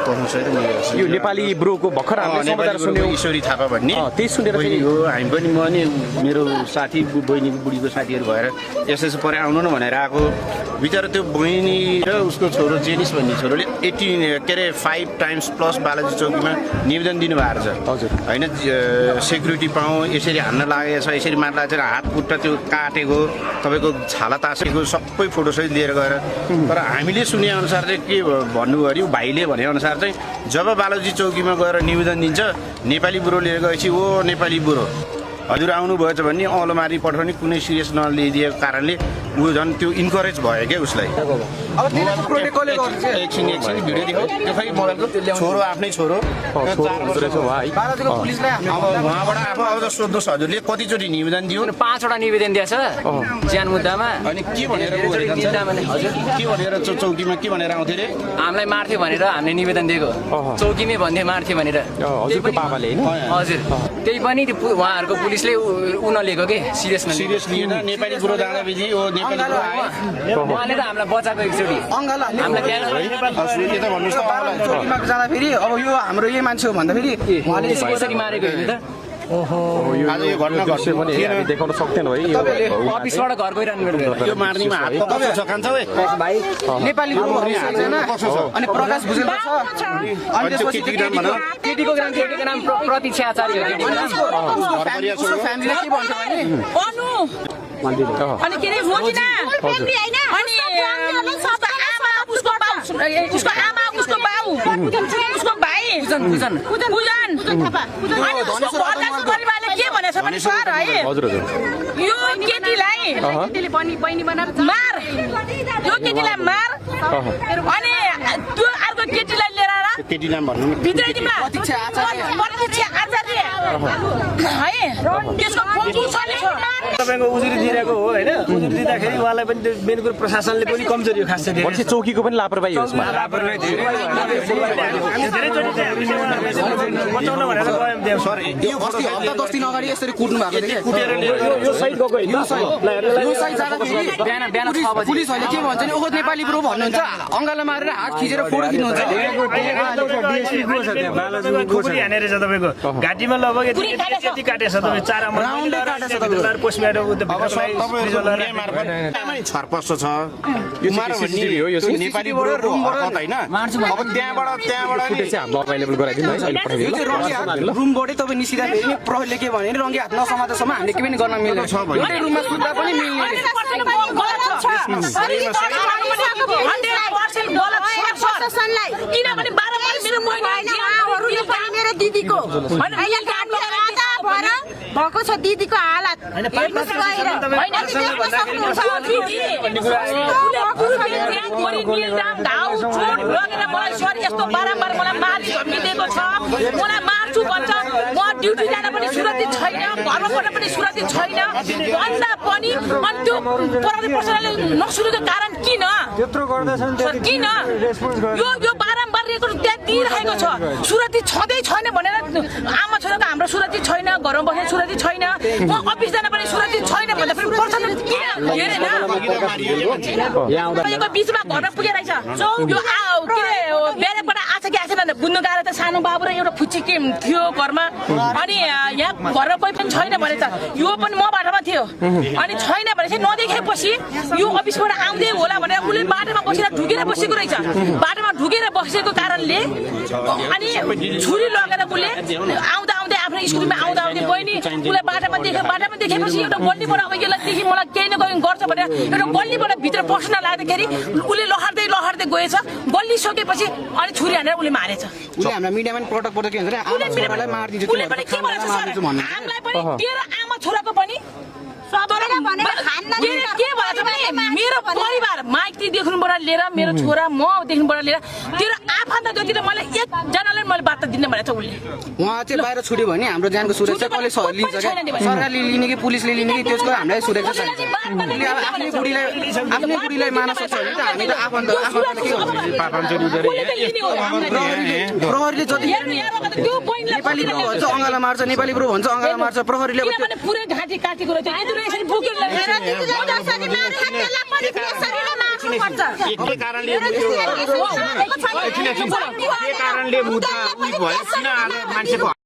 पहुँचेर मैले यो नेपाली ब्रोको भर्खर हामीले समाचार सुन्यौं ईश्वरी थापा भन्ने त्यही सुनेर बहिनी हो हामी पनि म नि मेरो साथी बहिनीको बुढीको साथीहरू भएर यसो परे आउनु न भनेर आएको बिचरा त्यो बहिनी र उसको छोरो जेनिस भन्ने छोरोले 18 के अरे 5 टाइम्स प्लस बालाजी चौकीमा निवेदन दिनुभएको छ हजुर होइन सेक्युरिटी पाउँ यसरी हान्न लागेको छ यसरी मार लागेको छ हात खुट्टा त्यो काटेको तपाईँको छाला तासेको सबै फोटोसहित लिएर गएर तर हामीले सुने अनुसार चाहिँ के भन्नुभयो अरे भाइले भने अनुसार चाहिँ जब बालाजी चौकीमा गएर निवेदन दिन्छ नेपाली बुढो लिएर गएपछि ओ नेपाली बुढो हजुर आउनुभएछ भने औँलोमारी पठाउने कुनै सिरियस नलिदिएको कारणले ऊ झन् त्यो इन्करेज भयो क्या उसलाई एकछिन भिडियो देखाऊ त्यो खै मोबाइलको छोरो आफ्नै छोरो उहाँबाट अब सोध्नुहोस् हजुरले कतिचोटि निवेदन दियो 5 वटा निवेदन दिएछ ज्यान मुद्दामा अनि के भनेर के भनेर चौकीमा के भनेर आउँथे रे हामीलाई मार्थ्यो भनेर हामीले निवेदन दिएको चौकीमै भन्थे मार्थ्यो भनेर हजुरको बाबाले हैन हजुर त्यही पनि उहाँहरूको पुलिसले उ नलिएको के सिरियस लिएन नेपाली बुढो दादाबेजी ओ नेपाली बुढो आयो उहाँले त हामीलाई बचाएको एकचोटि हामीलाई यता भन्नुहोस् त चौकीमा जाँदाखेरि अब यो हाम्रो यही मान्छे हो भन्दाखेरि उहाँले यसरी मारेको होइन त आज यो घटना घट्यो पनि हामी देखाउन सक्दैन है अफिसबाट घर गइरहनु यो मार्नीमा हात पक्का छ खान्छ भाइ नेपाली अनि प्रकाश भुजेल छ अनि त्यसपछि केटीको नाम प्रतीक्षा आचार्य हो फ्यामिलीले के भन्छ भने अनि के रे रोजिना अनि उसको आमा उसको बाउ उसको भाइ पूजन परिवारले के भनेछ भने सर है हजुर हजुर यो केटीलाई मार यो केटीलाई मार अनि त्यो अर्को केटीलाई लिएर केटी नाम भन्नु भित्रैमा प्रतीक्षा आचार्य है त्यसको फोटो छ तपाईको उजुरी दिइरहेको हो हैन उजुरी दिँदाखेरि उहाँलाई पनि मेन कुरो प्रशासनले पनि कमजोरी हो खास चाहिँ भने चौकीको पनि लापरवाही हो यसमा लापरवाही बचाउन भनेर गयौं सर यो बस्ती हप्ता 10 दिन अगाडि यसरी कुट्नु भएको थियो यो साइड गएको हैन यो साइड जाँदाखेरि बिहान 6 बजे पुलिसहरूले के भन्छ नि ओहो नेपाली ब्रो भन्नुहुन्छ अङ्गालो मारेर हात खिचेर फोटो खिच्नुहुन्छ डीएसपी को छ त्यहाँ बालाजुको खुकुरी हानेर छ तपाईको घाटीमा लगभग यति काटेछ तपाईँ 4 आमा राउन्डै काटेछ तपाईको पोस्टबाट उता भित्रलाई छरपष्ट छ यो नेपाली बुढोको हरकत हैन अब त्यहाँबाट फुटेज चाहिँ हाम्रो अवेलेबल गराइदिनु है अहिले पठाइदिनु रुमबाटै तपाईँ निस्किँदा फेरि नि प्रहरीले के भने रङ्गी हात नसमातेसम्म हामीले के पनि गर्न मिल्दैन छ भने रुममा सुत्दा पनि किनभने बारम्बार मेरो मेरो दिदीको भएको छ दिदीको हालत यस्तो बारम्बार मलाई मारिदिएको छ मलाई मार्छु भन्छ म ड्युटी जान पनि सुरक्षित छैन घरमा पढ्न पनि सुरक्षित छैन भन्दा पनि अनि त्यो प्रहरी प्रशासनले नसुनेको कारण किन किन यो बारम्बार रेकर्ड त्यहाँ दिइरहेको छ सुरक्षित छँदै छैन भनेर आमा छोराको हाम्रो सुरक्षित छैन घरमा बस्ने सुरक्षित छैन म अफिस जान पनि सुरक्षित छैन भन्दा फेरि प्रशासन किन हेरेन यो बिचमा घरमा पुगेर रहेछ यो के अरे बेरेबाट आछ कि आएन बुझ्नु गाह्रो त सानो बाबु र एउटा फुच्ची के थियो घरमा अनि यहाँ घरमा कोही पनि छैन भनेछ यो पनि म बाटोमा थियो अनि छैन भनेपछि नदेखेपछि यो अफिसबाट आउँदै होला भनेर उसले बाटोमा बसेर ढुकेर बसेको रहेछ बाटोमा ढुकेर बसेको कारणले अनि छुरी लगेर उसले आउँदा आउँदै आफ्नो स्कुलमा आउँदा आउँदै बहिनी उसलाई बाटोमा देखेपछि एउटा गल्लीबाट अब यसलाई देखि मलाई केही न केही गर्छ भनेर एउटा गल्लीबाट भित्र पस्न लाग्दाखेरि उसले लहर्दै गएछ गल्ली सकेपछि अनि छुरी हानेर उसले मारेछ उसले हामीलाई मिडियामा पनि पटक के भन्छ आमालाई मारिदिन्छ उसले पनि के भन्छ सर हामीलाई पनि तेरो आमा छोराको पनि के भन्छ भने मेरो परिवार माइतीदेखिबाट लिएर मेरो छोरा मदेखिबाट लिएर तेरो आफन्त जति मलाई एकजनालाई मैले बार्ता दिन्न भनेको छ उसले उहाँ चाहिँ बाहिर छुट्यो भने हाम्रो ज्यानको सुरक्षा कसले लिन्छ क्या सरकारले लिने कि पुलिसले लिने कि त्यसको हामीलाई सुरक्षा चाहिन्छ आफ्नै बुढीलाई मार्न सक्छ भने त हामी त आफन्त प्रहरीले जति नेपाली ब्रो भन्छ अङ्गाला मार्छ नेपाली ब्रो भन्छ अङ्गाला मार्छ प्रहरीले पुरै घाँटी काटेको रहेछ के कारणले के कारणले मुद्दा उयो भयो किन आज मान्छेको